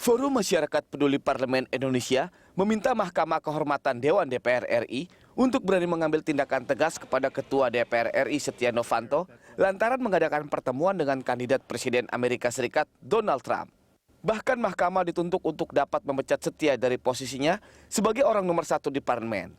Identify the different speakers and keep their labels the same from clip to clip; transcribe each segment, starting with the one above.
Speaker 1: Forum Masyarakat Peduli Parlemen Indonesia meminta Mahkamah Kehormatan Dewan DPR RI untuk berani mengambil tindakan tegas kepada Ketua DPR RI Setia Novanto lantaran mengadakan pertemuan dengan kandidat Presiden Amerika Serikat Donald Trump. Bahkan Mahkamah dituntut untuk dapat memecat Setia dari posisinya sebagai orang nomor 1 di parlemen.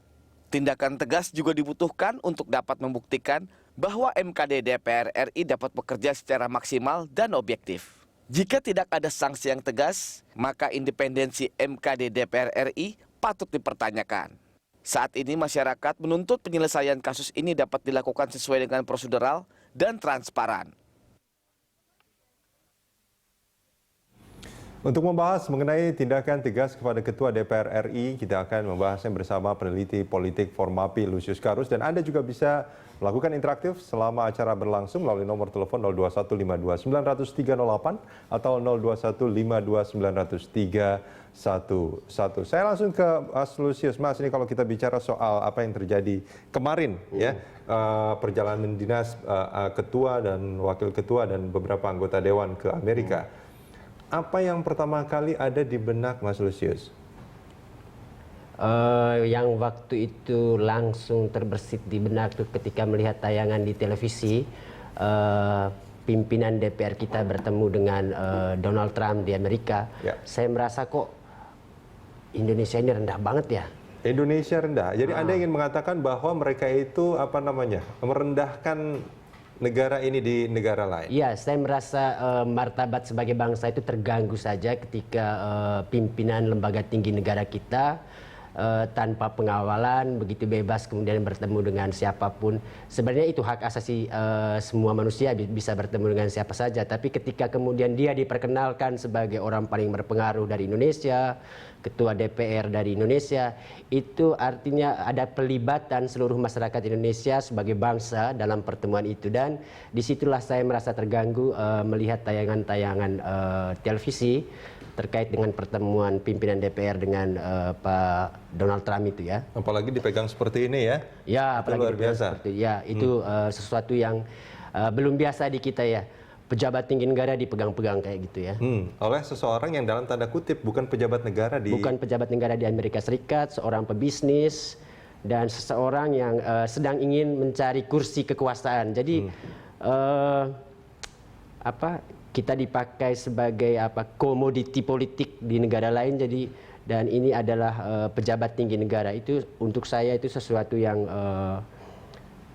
Speaker 1: Tindakan tegas juga dibutuhkan untuk dapat membuktikan bahwa MKD DPR RI dapat bekerja secara maksimal dan objektif. Jika tidak ada sanksi yang tegas, maka independensi MKD DPR RI patut dipertanyakan. Saat ini masyarakat menuntut penyelesaian kasus ini dapat dilakukan sesuai dengan prosedural dan transparan.
Speaker 2: Untuk membahas mengenai tindakan tegas kepada Ketua DPR RI, kita akan membahasnya bersama peneliti politik Formapi Lusius Karus, dan Anda juga bisa melakukan interaktif selama acara berlangsung melalui nomor telepon 021529308 atau 021529311. Saya langsung ke Mas Lusius. Mas, ini kalau kita bicara soal apa yang terjadi kemarin, ya, perjalanan dinas ketua dan wakil ketua dan beberapa anggota dewan ke Amerika. Apa yang pertama kali ada di benak Mas Lusius?
Speaker 3: Yang waktu itu langsung terbersit di benak tuh ketika melihat tayangan di televisi, pimpinan DPR kita bertemu dengan Donald Trump di Amerika. Ya. Saya merasa kok Indonesia ini rendah banget ya.
Speaker 2: Indonesia rendah. Jadi Anda ingin mengatakan bahwa mereka itu apa namanya, merendahkan negara ini di negara lain?
Speaker 3: Iya, saya merasa martabat sebagai bangsa itu terganggu saja ketika pimpinan lembaga tinggi negara kita tanpa pengawalan begitu bebas kemudian bertemu dengan siapapun. Sebenarnya itu hak asasi semua manusia bisa bertemu dengan siapa saja, tapi ketika kemudian dia diperkenalkan sebagai orang paling berpengaruh dari Indonesia, ketua DPR dari Indonesia, itu artinya ada pelibatan seluruh masyarakat Indonesia sebagai bangsa dalam pertemuan itu, dan disitulah saya merasa terganggu melihat tayangan-tayangan televisi terkait dengan pertemuan pimpinan DPR dengan Pak Donald Trump itu ya.
Speaker 2: Apalagi dipegang seperti ini ya?
Speaker 3: Ya, apalagi
Speaker 2: luar biasa.
Speaker 3: Ya, itu sesuatu yang belum biasa di kita ya. Pejabat tinggi negara dipegang-pegang kayak gitu ya.
Speaker 2: Oleh seseorang yang dalam tanda kutip bukan pejabat negara di...
Speaker 3: Bukan pejabat negara di Amerika Serikat, seorang pebisnis, dan seseorang yang sedang ingin mencari kursi kekuasaan. Jadi kita dipakai sebagai komoditi politik di negara lain. Jadi dan ini adalah pejabat tinggi negara. Itu untuk saya itu sesuatu yang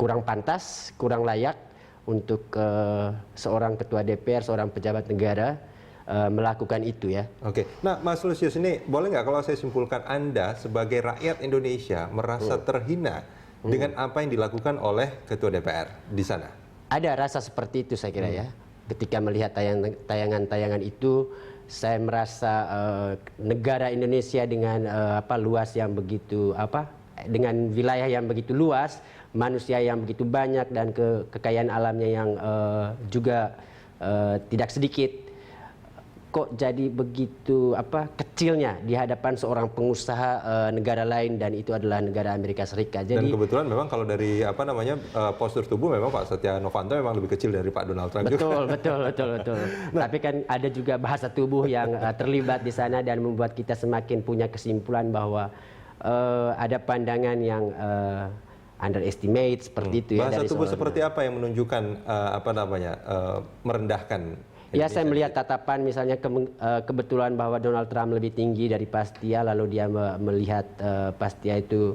Speaker 3: kurang pantas, kurang layak untuk seorang ketua DPR, seorang pejabat negara melakukan itu ya.
Speaker 2: Oke, nah Mas Lusius, ini boleh nggak kalau saya simpulkan Anda sebagai rakyat Indonesia merasa terhina dengan apa yang dilakukan oleh ketua DPR di sana? Ada
Speaker 3: rasa seperti itu saya kira ya. Ketika melihat tayangan-tayangan itu, saya merasa negara Indonesia dengan luas yang begitu dengan wilayah yang begitu luas, manusia yang begitu banyak, dan kekayaan alamnya yang juga tidak sedikit, kok jadi begitu kecilnya di hadapan seorang pengusaha negara lain, dan itu adalah negara Amerika Serikat.
Speaker 2: Jadi, dan kebetulan memang kalau dari postur tubuh memang Pak Setia Novanto memang lebih kecil dari Pak Donald Trump juga.
Speaker 3: Betul. Nah, tapi kan ada juga bahasa tubuh yang terlibat di sana dan membuat kita semakin punya kesimpulan bahwa ada pandangan yang underestimate seperti itu ya.
Speaker 2: Bahasa tubuh seperti apa yang menunjukkan merendahkan?
Speaker 3: Ya, saya melihat tatapan misalnya kebetulan bahwa Donald Trump lebih tinggi dari Pastia, lalu dia melihat Pastia itu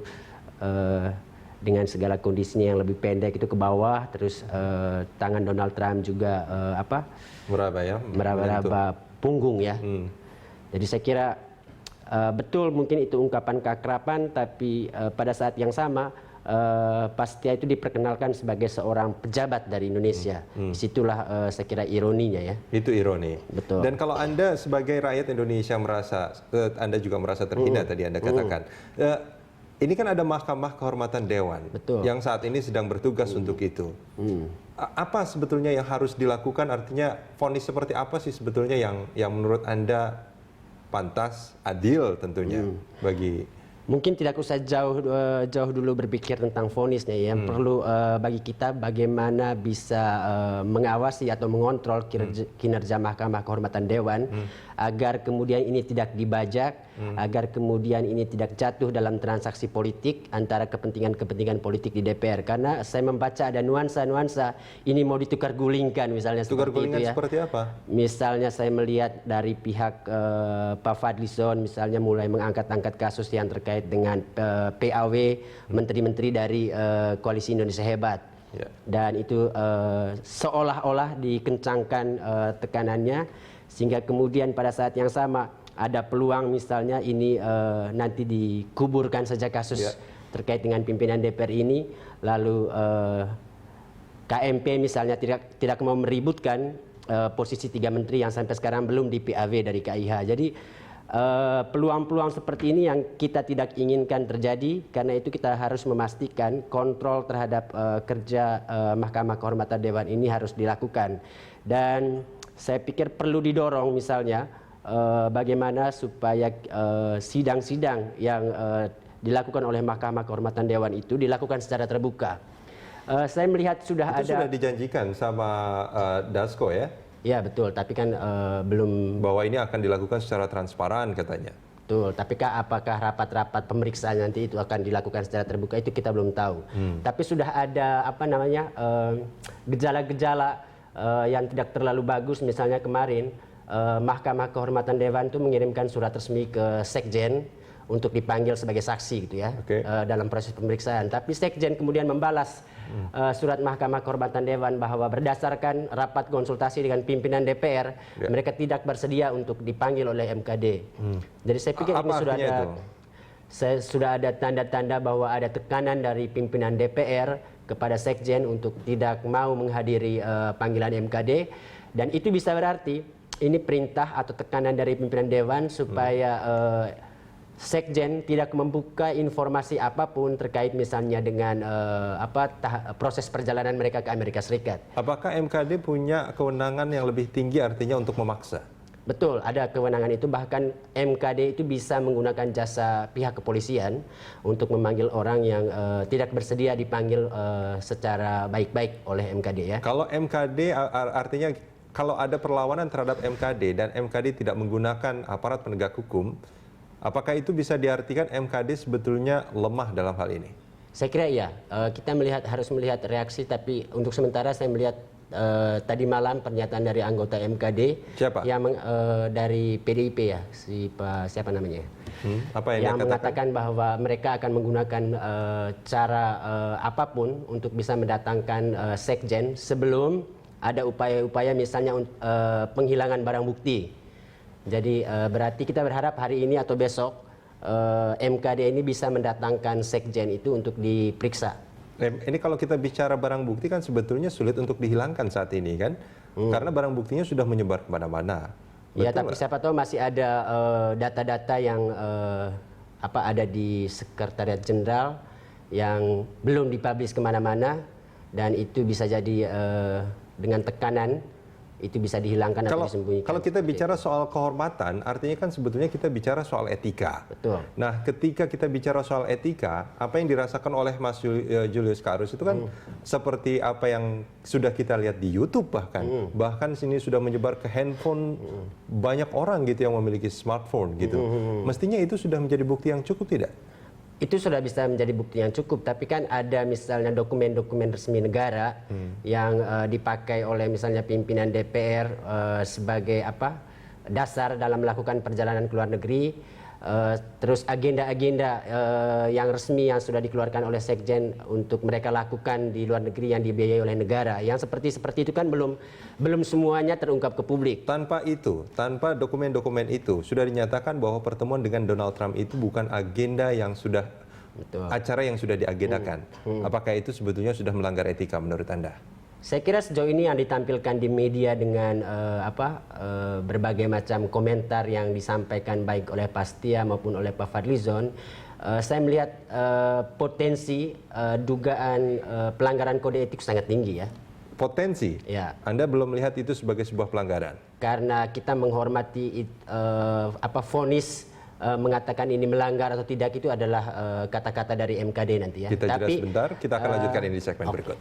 Speaker 3: dengan segala kondisinya yang lebih pendek itu ke bawah, terus tangan Donald Trump juga meraba-raba punggung ya. Jadi saya kira betul mungkin itu ungkapan keakraban, tapi pada saat yang sama Pastia itu diperkenalkan sebagai seorang pejabat dari Indonesia. Disitulah saya kira ironinya ya.
Speaker 2: Itu ironi.
Speaker 3: Betul.
Speaker 2: Dan kalau Anda sebagai rakyat Indonesia merasa, Anda juga merasa terhina tadi Anda katakan. Ini kan ada Mahkamah Kehormatan Dewan.
Speaker 3: Betul.
Speaker 2: Yang saat ini sedang bertugas untuk itu. Apa sebetulnya yang harus dilakukan? Artinya vonis seperti apa sih sebetulnya yang menurut Anda pantas, adil tentunya bagi
Speaker 3: Mungkin tidak usah jauh dulu berpikir tentang vonisnya ya. Yang perlu bagi kita bagaimana bisa mengawasi atau mengontrol kinerja Mahkamah Kehormatan Dewan agar kemudian ini tidak dibajak, agar kemudian ini tidak jatuh dalam transaksi politik antara kepentingan-kepentingan politik di DPR. Karena saya membaca ada nuansa-nuansa ini mau ditukar gulingkan misalnya
Speaker 2: Tukar
Speaker 3: seperti
Speaker 2: gulingan
Speaker 3: itu ya.
Speaker 2: seperti apa?
Speaker 3: Misalnya saya melihat dari pihak Pak Fadlizon misalnya mulai mengangkat-angkat kasus yang terkait dengan PAW menteri-menteri dari Koalisi Indonesia Hebat.
Speaker 2: Ya.
Speaker 3: Dan itu seolah-olah dikencangkan tekanannya sehingga kemudian pada saat yang sama ada peluang misalnya ini nanti dikuburkan saja kasus terkait dengan pimpinan DPR ini, lalu KMP misalnya tidak mau meributkan posisi 3 menteri yang sampai sekarang belum di PAW dari KIH. Jadi peluang-peluang seperti ini yang kita tidak inginkan terjadi, karena itu kita harus memastikan kontrol terhadap kerja Mahkamah Kehormatan Dewan ini harus dilakukan. Dan saya pikir perlu didorong misalnya bagaimana supaya sidang-sidang yang dilakukan oleh Mahkamah Kehormatan Dewan itu dilakukan secara terbuka. Saya melihat sudah
Speaker 2: Itu
Speaker 3: ada.
Speaker 2: sudah dijanjikan sama Dasko ya?
Speaker 3: Ya betul, tapi kan belum.
Speaker 2: Bahwa ini akan dilakukan secara transparan katanya.
Speaker 3: Betul, tapi apakah rapat-rapat pemeriksaan nanti itu akan dilakukan secara terbuka itu kita belum tahu. Tapi sudah ada gejala-gejala yang tidak terlalu bagus. Misalnya kemarin Mahkamah Kehormatan Dewan itu mengirimkan surat resmi ke Sekjen untuk dipanggil sebagai saksi gitu ya, dalam proses pemeriksaan. Tapi Sekjen kemudian membalas surat Mahkamah Kehormatan Dewan bahwa berdasarkan rapat konsultasi dengan pimpinan DPR, mereka tidak bersedia untuk dipanggil oleh MKD. Jadi saya pikir ini sudah ada tanda-tanda bahwa ada tekanan dari pimpinan DPR kepada Sekjen untuk tidak mau menghadiri panggilan MKD, dan itu bisa berarti ini perintah atau tekanan dari pimpinan Dewan supaya Sekjen tidak membuka informasi apapun terkait misalnya dengan proses perjalanan mereka ke Amerika Serikat.
Speaker 2: Apakah MKD punya kewenangan yang lebih tinggi artinya untuk memaksa?
Speaker 3: Betul, ada kewenangan itu. Bahkan MKD itu bisa menggunakan jasa pihak kepolisian untuk memanggil orang yang tidak bersedia dipanggil secara baik-baik oleh MKD ya.
Speaker 2: Kalau MKD artinya kalau ada perlawanan terhadap MKD dan MKD tidak menggunakan aparat penegak hukum, apakah itu bisa diartikan MKD sebetulnya lemah dalam hal ini?
Speaker 3: Saya kira iya. Kita harus melihat reaksi, tapi untuk sementara saya melihat tadi malam pernyataan dari anggota MKD.
Speaker 2: Siapa?
Speaker 3: Yang dari PDIP ya, siapa namanya?
Speaker 2: Apa yang dia
Speaker 3: mengatakan bahwa mereka akan menggunakan cara apapun untuk bisa mendatangkan Sekjen sebelum ada upaya-upaya misalnya penghilangan barang bukti. Jadi berarti kita berharap hari ini atau besok MKD ini bisa mendatangkan Sekjen itu untuk diperiksa.
Speaker 2: Ini kalau kita bicara barang bukti kan sebetulnya sulit untuk dihilangkan saat ini kan, karena barang buktinya sudah menyebar kemana-mana.
Speaker 3: Ya, tapi siapa tahu masih ada data-data yang ada di Sekretariat Jenderal yang belum dipublish kemana-mana, dan itu bisa jadi dengan tekanan itu bisa dihilangkan atau disembunyikan.
Speaker 2: Kalau kita bicara soal kehormatan, artinya kan sebetulnya kita bicara soal etika.
Speaker 3: Betul.
Speaker 2: Nah, ketika kita bicara soal etika, apa yang dirasakan oleh Mas Julius Karus itu kan seperti apa yang sudah kita lihat di YouTube bahkan. Bahkan sini sudah menyebar ke handphone banyak orang gitu yang memiliki smartphone gitu. Mestinya itu sudah menjadi bukti yang cukup tidak?
Speaker 3: Itu sudah bisa menjadi bukti yang cukup, tapi kan ada misalnya dokumen-dokumen resmi negara yang dipakai oleh misalnya pimpinan DPR sebagai dasar dalam melakukan perjalanan ke luar negeri, terus agenda-agenda yang resmi yang sudah dikeluarkan oleh Sekjen untuk mereka lakukan di luar negeri yang dibiayai oleh negara, yang seperti itu kan belum semuanya terungkap ke publik.
Speaker 2: Tanpa dokumen-dokumen itu sudah dinyatakan bahwa pertemuan dengan Donald Trump itu bukan agenda yang sudah acara yang sudah diagendakan. Apakah itu sebetulnya sudah melanggar etika menurut Anda?
Speaker 3: Saya kira sejauh ini yang ditampilkan di media dengan berbagai macam komentar yang disampaikan baik oleh Pak Setia maupun oleh Pak Fadlizon, saya melihat potensi dugaan pelanggaran kode etik sangat tinggi ya.
Speaker 2: Potensi?
Speaker 3: Ya.
Speaker 2: Anda belum melihat itu sebagai sebuah pelanggaran?
Speaker 3: Karena kita menghormati vonis mengatakan ini melanggar atau tidak itu adalah kata-kata dari MKD nanti ya.
Speaker 2: Kita jeda sebentar, kita akan lanjutkan ini di segmen berikut.